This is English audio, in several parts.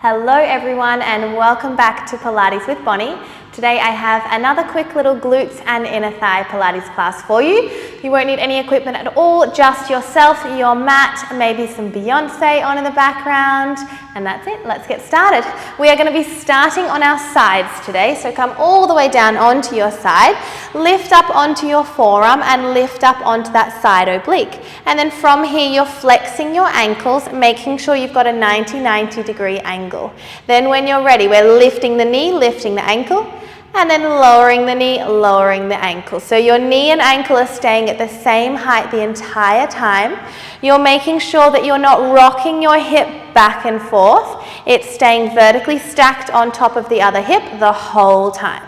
Hello everyone and welcome back to Pilates with Bonnie. Today I have another quick little glutes and inner thigh Pilates class for you. You won't need any equipment at all, just yourself, your mat, maybe some Beyonce on in the background, and that's it. Let's get started. We are going to be starting on our sides today, so come all the way down onto your side, lift up onto your forearm and lift up onto that side oblique. And then from here you're flexing your ankles, making sure you've got a 90 degree angle. Then when you're ready, we're lifting the knee, lifting the ankle, and then lowering the knee, lowering the ankle. So your knee and ankle are staying at the same height the entire time. You're making sure that you're not rocking your hip back and forth. It's staying vertically stacked on top of the other hip the whole time.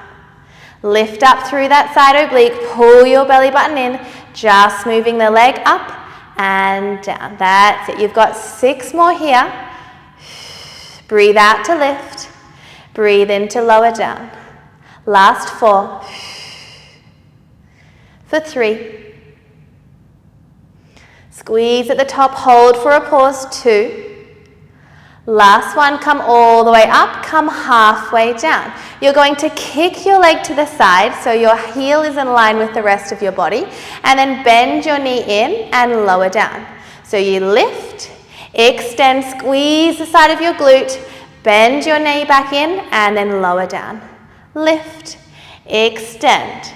Lift up through that side oblique, pull your belly button in, just moving the leg up and down. That's it. You've got 6 more here. Breathe out to lift. Breathe in to lower down. Last 4. For 3. Squeeze at the top, hold for a pause. 2. Last one, come all the way up, come halfway down. You're going to kick your leg to the side so your heel is in line with the rest of your body, and then bend your knee in and lower down. So you lift, extend, squeeze the side of your glute, bend your knee back in and then lower down. Lift, extend,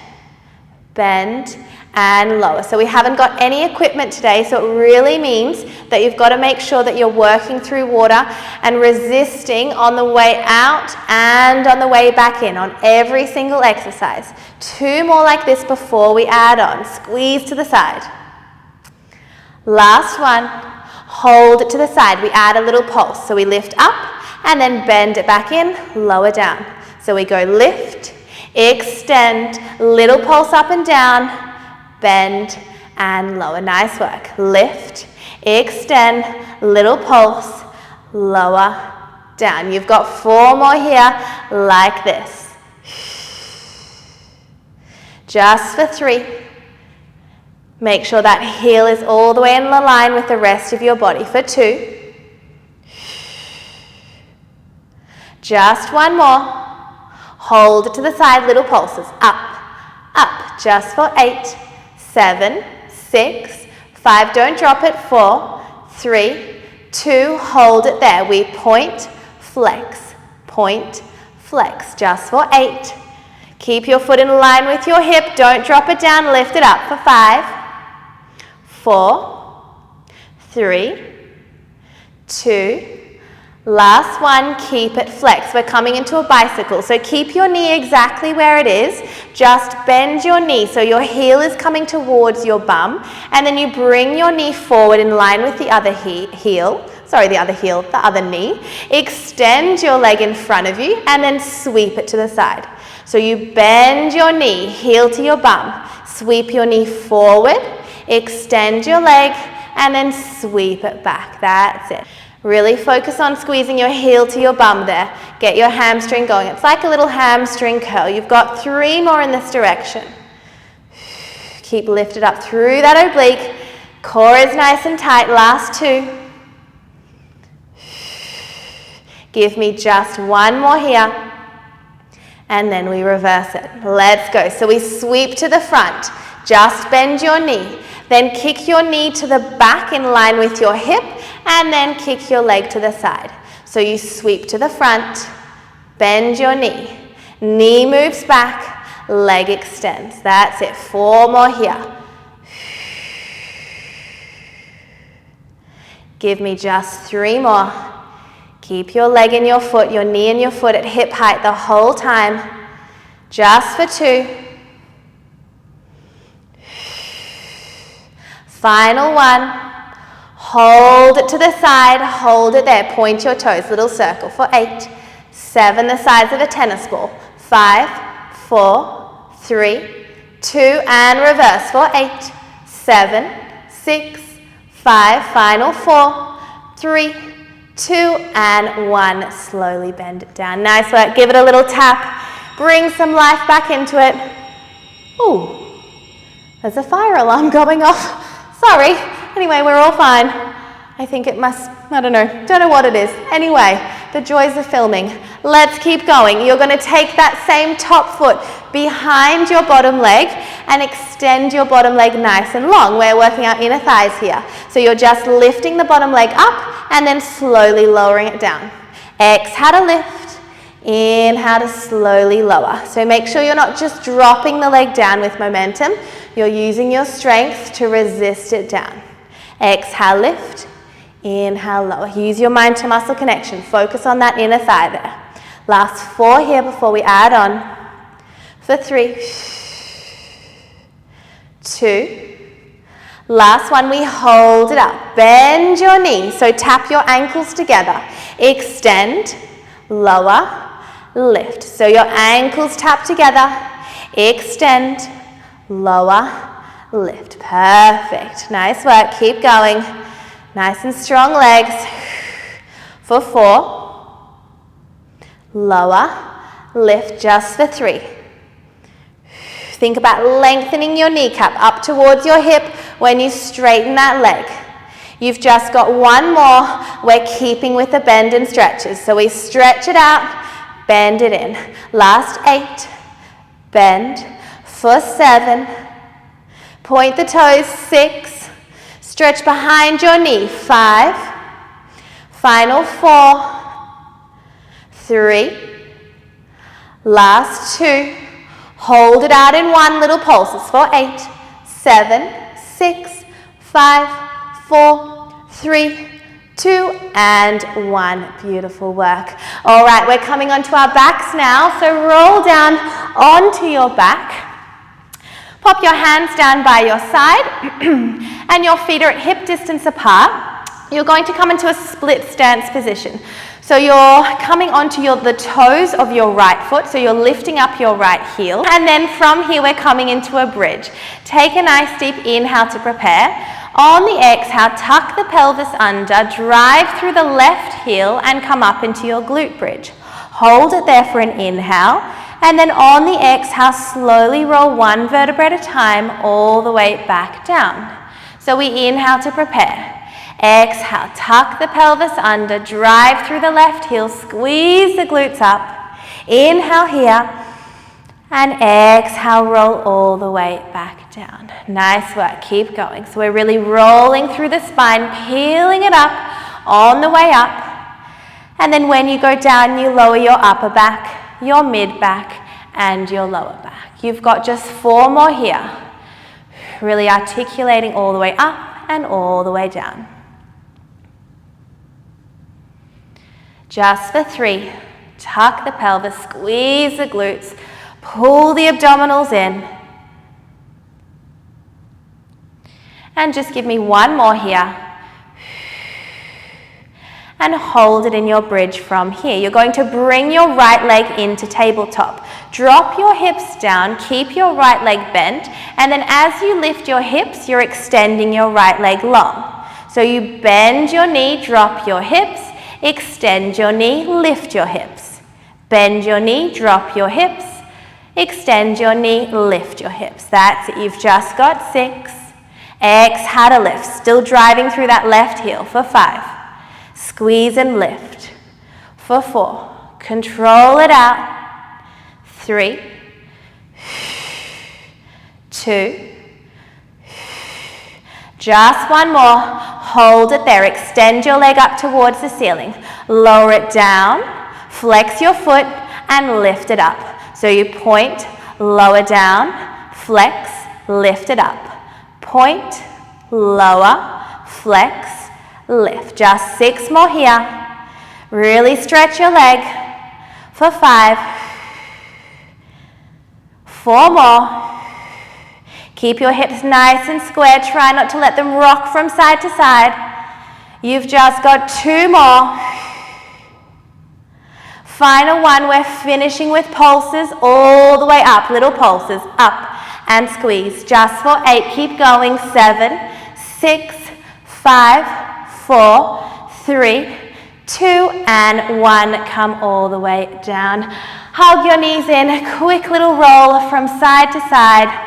bend and lower. So we haven't got any equipment today, so it really means that you've got to make sure that you're working through water and resisting on the way out and on the way back in on every single exercise. 2 more like this before we add on. Squeeze to the side. Last one. Hold it to the side. We add a little pulse. So we lift up and then bend it back in, lower down. So we go lift, extend, little pulse up and down, bend and lower. Nice work. Lift, extend, little pulse, lower, down. You've got 4 more here like this. Just for 3. Make sure that heel is all the way in line with the rest of your body. For 2. Just 1 more. Hold it to the side, little pulses. Up, up. Just for 8, 7, 6, 5. Don't drop it. 4, 3, 2. Hold it there. We point, flex, just for 8. Keep your foot in line with your hip. Don't drop it down. Lift it up for 5, 4, 3, 2. Last one, keep it flexed. We're coming into a bicycle, so keep your knee exactly where it is. Just bend your knee so your heel is coming towards your bum, and then you bring your knee forward in line with the other the other knee. Extend your leg in front of you and then sweep it to the side. So you bend your knee, heel to your bum, sweep your knee forward, extend your leg, and then sweep it back. That's it. Really focus on squeezing your heel to your bum there. Get your hamstring going. It's like a little hamstring curl. You've got 3 more in this direction. Keep lifted up through that oblique. Core is nice and tight. Last 2. Give me just 1 more here. And then we reverse it. Let's go. So we sweep to the front. Just bend your knee. Then kick your knee to the back in line with your hip, and then kick your leg to the side. So you sweep to the front, bend your knee. Knee moves back, leg extends. That's it. 4 more here. Give me just 3 more. Keep your leg and your foot, your knee and your foot at hip height the whole time. Just for 2. Final one. Hold it to the side, hold it there. Point your toes, little circle for 8, 7, the size of a tennis ball. 5, 4, 3, 2, and reverse for 8, 7, 6, 5, final 4, 3, 2, and 1. Slowly bend it down. Nice work. Give it a little tap. Bring some life back into it. Ooh, there's a fire alarm going off. Sorry. Anyway, we're all fine. I think it must, I don't know what it is. Anyway, the joys of filming. Let's keep going. You're going to take that same top foot behind your bottom leg and extend your bottom leg nice and long. We're working our inner thighs here. So you're just lifting the bottom leg up and then slowly lowering it down. Exhale to lift, inhale to slowly lower. So make sure you're not just dropping the leg down with momentum, you're using your strength to resist it down. Exhale, lift, inhale, lower. Use your mind to muscle connection. Focus on that inner thigh there. Last 4 here before we add on. For 3, 2, last one, we hold it up. Bend your knees, so tap your ankles together. Extend, lower, lift. So your ankles tap together. Extend, lower, lift. Perfect. Nice work. Keep going. Nice and strong legs. For 4, lower, lift just for 3. Think about lengthening your kneecap up towards your hip when you straighten that leg. You've just got one more. We're keeping with the bend and stretches. So we stretch it out, bend it in. Last 8, bend. For 7, point the toes. 6, stretch behind your knee. 5, final 4, 3, last 2, hold it out in 1, little pulses for 8, 7, 6, 5, 4, 3, 2, and 1. Beautiful work. All right, we're coming onto our backs now, so roll down onto your back. Pop your hands down by your side, and your feet are at hip distance apart. You're going to come into a split stance position. So you're coming onto the toes of your right foot, so you're lifting up your right heel. And then from here, we're coming into a bridge. Take a nice deep inhale to prepare. On the exhale, tuck the pelvis under, drive through the left heel and come up into your glute bridge. Hold it there for an inhale. And then on the exhale, slowly roll 1 vertebra at a time all the way back down. So we inhale to prepare. Exhale, tuck the pelvis under, drive through the left heel, squeeze the glutes up. Inhale here, and exhale, roll all the way back down. Nice work, keep going. So we're really rolling through the spine, peeling it up on the way up. And then when you go down, you lower your upper back, your mid back, and your lower back. You've got just 4 more here. Really articulating all the way up and all the way down. Just for 3, tuck the pelvis, squeeze the glutes, pull the abdominals in. And just give me 1 more here. And hold it in your bridge from here. You're going to bring your right leg into tabletop. Drop your hips down, keep your right leg bent, and then as you lift your hips, you're extending your right leg long. So you bend your knee, drop your hips, extend your knee, lift your hips. Bend your knee, drop your hips, extend your knee, lift your hips. That's it, you've just got 6. Exhale to lift, still driving through that left heel for 5. Squeeze and lift for 4. Control it out. 3, 2, just 1 more. Hold it there. Extend your leg up towards the ceiling. Lower it down. Flex your foot and lift it up. So you point, lower down, flex, lift it up. Point, lower, flex, lift. Just 6 more here. Really stretch your leg for 5. 4 more. Keep your hips nice and square. Try not to let them rock from side to side. You've just got 2 more. Final 1. We're finishing with pulses all the way up. Little pulses up and squeeze. Just for 8. Keep going. 7, 6, 5, 4, 3, 2, and 1. Come all the way down. Hug your knees in. Quick little roll from side to side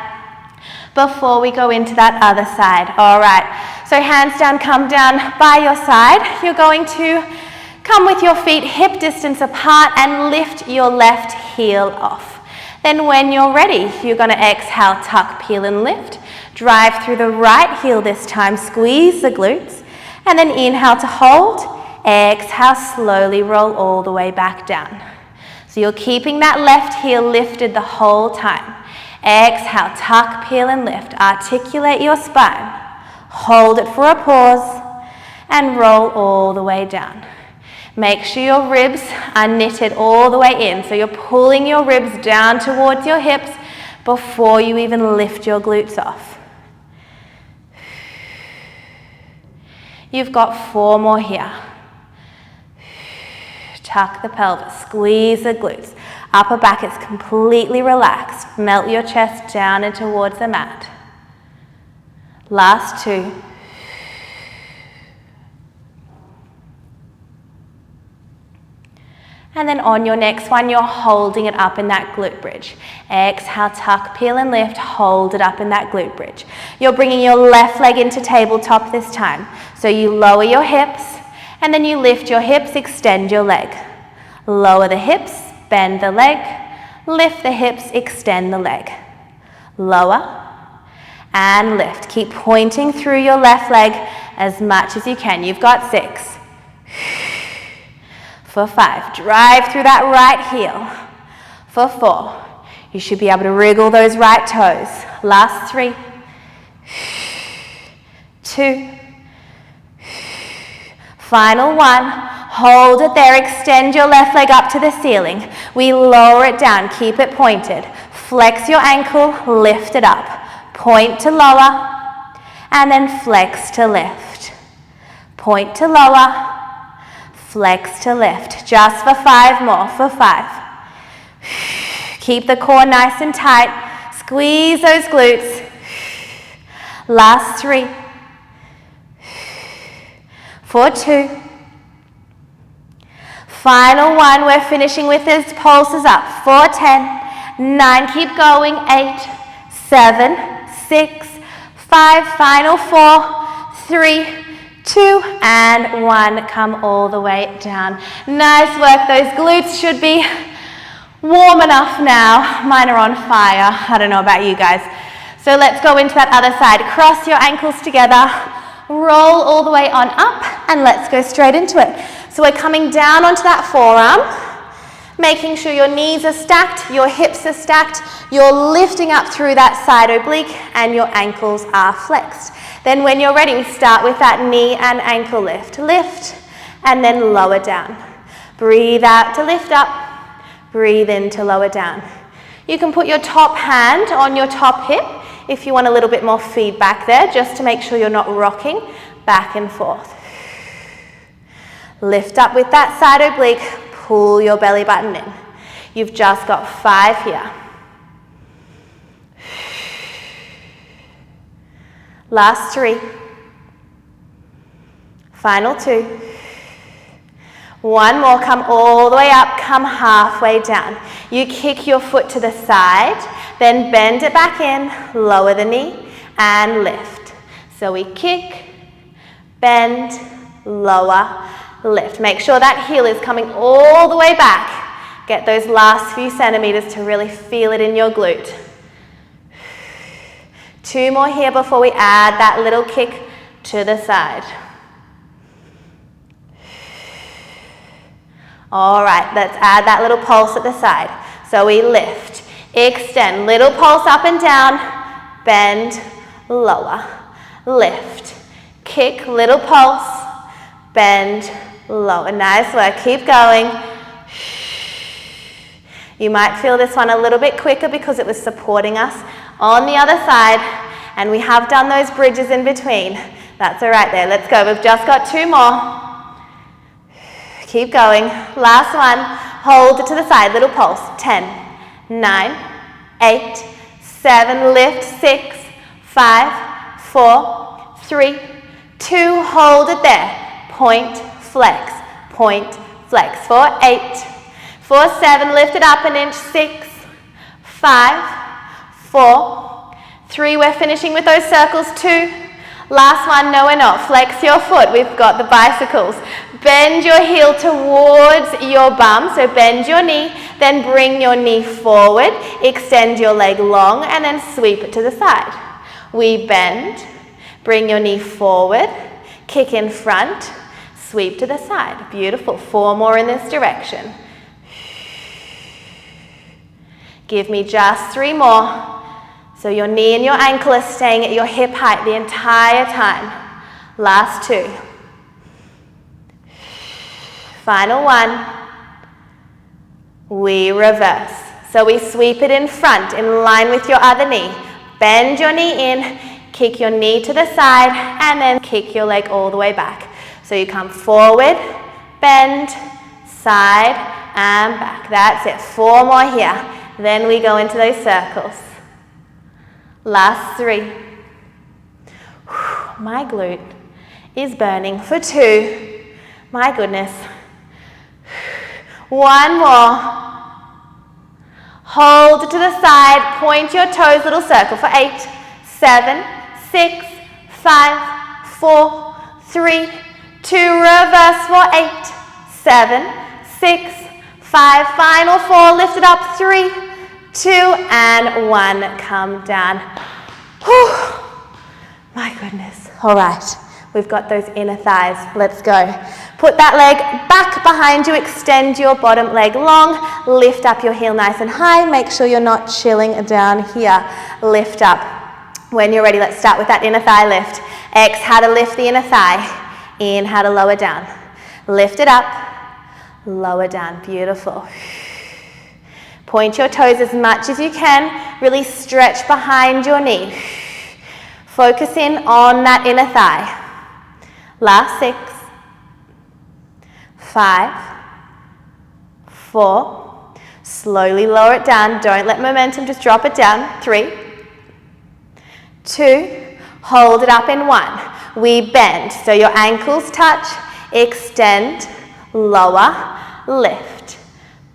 before we go into that other side. All right, so hands down, come down by your side. You're going to Come with your feet hip distance apart and lift your left heel off. Then when you're ready, you're going to exhale, tuck, peel and lift. Drive through the right heel this time, squeeze the glutes. And then inhale to hold, exhale, slowly roll all the way back down. So you're keeping that left heel lifted the whole time. Exhale, tuck, peel and lift. Articulate your spine. Hold it for a pause and roll all the way down. Make sure your ribs are knitted all the way in. So you're pulling your ribs down towards your hips before you even lift your glutes off. You've got 4 more here. Tuck the pelvis, squeeze the glutes. Upper back is completely relaxed. Melt your chest down and towards the mat. Last 2. And then on your next one, you're holding it up in that glute bridge. Exhale, tuck, peel and lift, hold it up in that glute bridge. You're bringing your left leg into tabletop this time. So you lower your hips, and then you lift your hips, extend your leg. Lower the hips, bend the leg, lift the hips, extend the leg. Lower and lift. Keep pointing through your left leg as much as you can. You've got 6. For 5, drive through that right heel. For 4, you should be able to wriggle those right toes. Last 3, 2, final 1. Hold it there, extend your left leg up to the ceiling. We lower it down, keep it pointed. Flex your ankle, lift it up. Point to lower, and then flex to lift. Point to lower, flex to lift. Just for 5 more, for 5. Keep the core nice and tight. Squeeze those glutes. Last 3. For 2. Final 1, we're finishing with those pulses up. For 10, 9, keep going. 8, 7, 6, 5, final 4, 3, 2, and 1. Come all the way down. Nice work. Those glutes should be warm enough now. Mine are on fire. I don't know about you guys. So let's go into that other side. Cross your ankles together. Roll all the way on up, and let's go straight into it. So we're coming down onto that forearm, making sure your knees are stacked, your hips are stacked, you're lifting up through that side oblique, and your ankles are flexed. Then when you're ready, we start with that knee and ankle lift. Lift, and then lower down. Breathe out to lift up, breathe in to lower down. You can put your top hand on your top hip if you want a little bit more feedback there, just to make sure you're not rocking back and forth. Lift up with that side oblique, pull your belly button in. You've just got 5 here. Last 3. Final 2. 1 more, come all the way up, come halfway down. You kick your foot to the side, then bend it back in, lower the knee, and lift. So we kick, bend, lower, lift. Make sure that heel is coming all the way back. Get those last few centimeters to really feel it in your glute. 2 more here before we add that little kick to the side. All right, let's add that little pulse at the side. So we lift, extend, little pulse up and down, bend, lower, lift, kick, little pulse, bend, lower. Nice work, keep going. You might feel this one a little bit quicker because it was supporting us on the other side, and we have done those bridges in between. That's all right there, let's go. We've just got 2 more. Keep going. Last one. Hold it to the side. Little pulse. 10, 9, 8, 7. Lift. 6, 5, 4, 3, 2. Hold it there. Point, flex. Point, flex. For 8. For 7. Lift it up an inch. 6, 5, 4, 3. We're finishing with those circles. 2. Last one. No, we're not. Flex your foot. We've got the bicycles. Bend your heel towards your bum, so bend your knee, then bring your knee forward, extend your leg long, and then sweep it to the side. We bend, bring your knee forward, kick in front, sweep to the side. Beautiful. 4 more in this direction. Give me just 3 more. So your knee and your ankle are staying at your hip height the entire time. Last 2. Final 1. We reverse. So we sweep it in front, in line with your other knee. Bend your knee in, kick your knee to the side, and then kick your leg all the way back. So you come forward, bend, side, and back. That's it. 4 more here. Then we go into those circles. Last 3. My glute is burning for 2. My goodness. 1 more. Hold to the side, point your toes, little circle for 8, 7, 6, 5, 4, 3, 2, reverse for 8, 7, 6, 5, final 4, lift it up, 3, 2, and 1, come down. Whew. My goodness. All right, we've got those inner thighs. Let's go. Put that leg back behind you, extend your bottom leg long, lift up your heel nice and high, make sure you're not chilling down here. Lift up. When you're ready, let's start with that inner thigh lift. Exhale to lift the inner thigh. Inhale to lower down. Lift it up, lower down. Beautiful. Point your toes as much as you can. Really stretch behind your knee. Focus in on that inner thigh. Last 6, 5, 4. Slowly lower it down. Don't let momentum just drop it down. 3, 2. Hold it up in 1. We bend. So your ankles touch. Extend, lower, lift.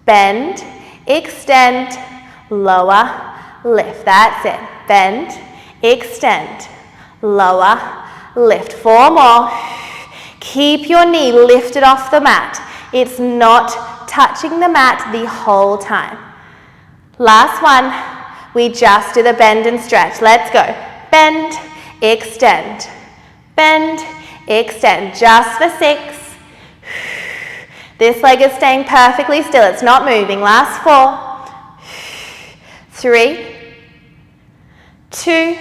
Bend, extend, lower, lift. That's it. Bend, extend, lower, lift. 4 more. Keep your knee lifted off the mat. It's not touching the mat the whole time. Last 1. We just do the bend and stretch. Let's go. Bend, extend, bend, extend. Just for 6. This leg is staying perfectly still. It's not moving. Last 4, 3, 2.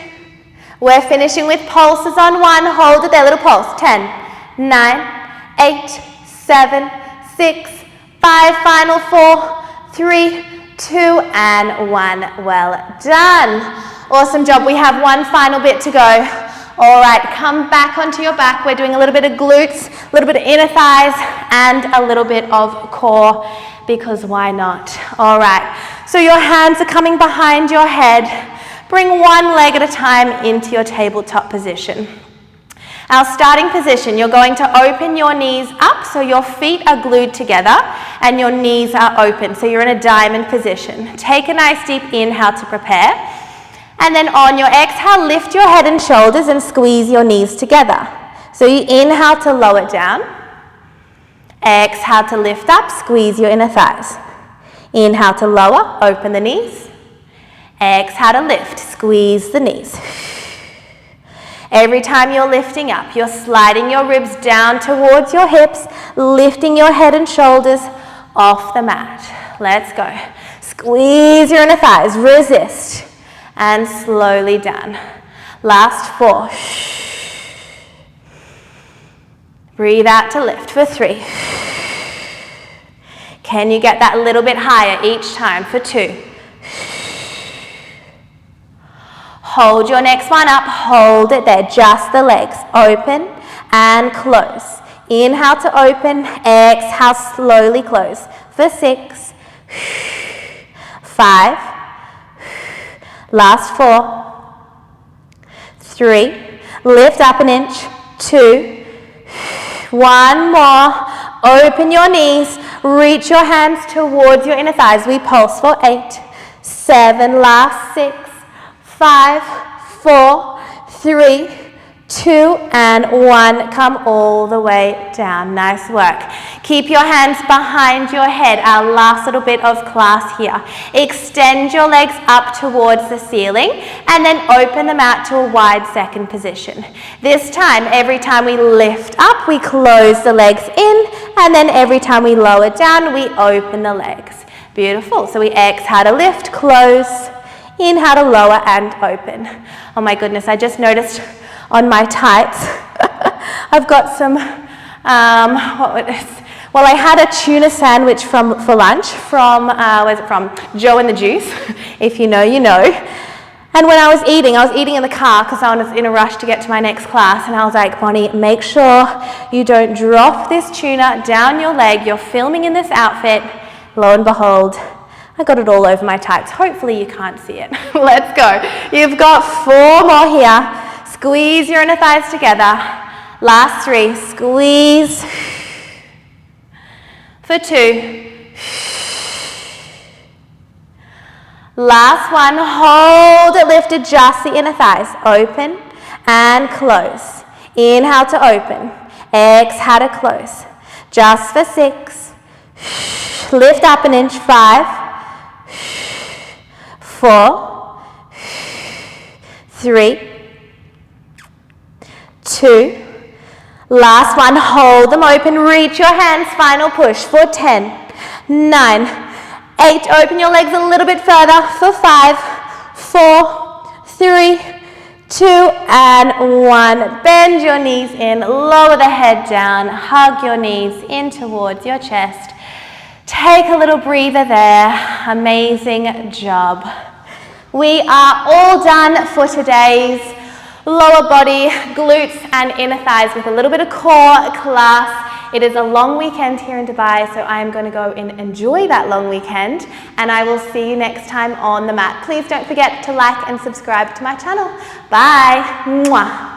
We're finishing with pulses on 1. Hold it there, little pulse. 10, 9, 8, 7, 6, 5. Final 4, 3, 2, and 1. Well done. Awesome job. We have 1 final bit to go. All right, come back onto your back. We're doing a little bit of glutes, a little bit of inner thighs, and a little bit of core, because why not? All right, so your hands are coming behind your head. Bring 1 leg at a time into your tabletop position. Our starting position, you're going to open your knees up so your feet are glued together and your knees are open. So you're in a diamond position. Take a nice deep inhale to prepare. And then on your exhale, lift your head and shoulders and squeeze your knees together. So you inhale to lower down. Exhale to lift up, squeeze your inner thighs. Inhale to lower, open the knees. Exhale to lift, squeeze the knees. Every time you're lifting up, you're sliding your ribs down towards your hips, lifting your head and shoulders off the mat. Let's go. Squeeze your inner thighs, resist. And slowly down. Last 4. Breathe out to lift for 3. Can you get that a little bit higher each time for 2? Hold your next one up. Hold it there. Just the legs. Open and close. Inhale to open. Exhale, slowly close for 6, 5, last 4, 3, lift up an inch, 2, 1 more, open your knees, reach your hands towards your inner thighs. We pulse for 8, 7, last 6, 5, 4, 3, 2, and 1. Come all the way down. Nice work. Keep your hands behind your head. Our last little bit of class here. Extend your legs up towards the ceiling and then open them out to a wide second position. This time, every time we lift up, we close the legs in, and then every time we lower down, we open the legs. Beautiful. So we exhale to lift, close, inhale to lower and open. Oh my goodness, I just noticed on my tights, I've got some, well, I had a tuna sandwich for lunch from, where's it from? Joe and the Juice. If you know, you know. And when I was eating in the car because I was in a rush to get to my next class, and I was like, Bonnie, make sure you don't drop this tuna down your leg. You're filming in this outfit. Lo and behold, I got it all over my tights. Hopefully you can't see it. Let's go. You've got 4 more here. Squeeze your inner thighs together. Last 3. Squeeze. For 2. Last 1. Hold it lifted, just the inner thighs. Open and close. Inhale to open. Exhale to close. Just for 6. Lift up an inch. 5. 4. 3. 2, last 1, hold them open, reach your hands, final push for 10, 9, 8, open your legs a little bit further for 5, 4, 3, 2, and 1. Bend your knees in, lower the head down, hug your knees in towards your chest. Take a little breather there. Amazing job. We are all done for today's lower body, glutes and inner thighs with a little bit of core class. It is a long weekend here in Dubai, so I am going to go and enjoy that long weekend, and I will see you next time on the mat. Please don't forget to like and subscribe to my channel. Bye. Mwah.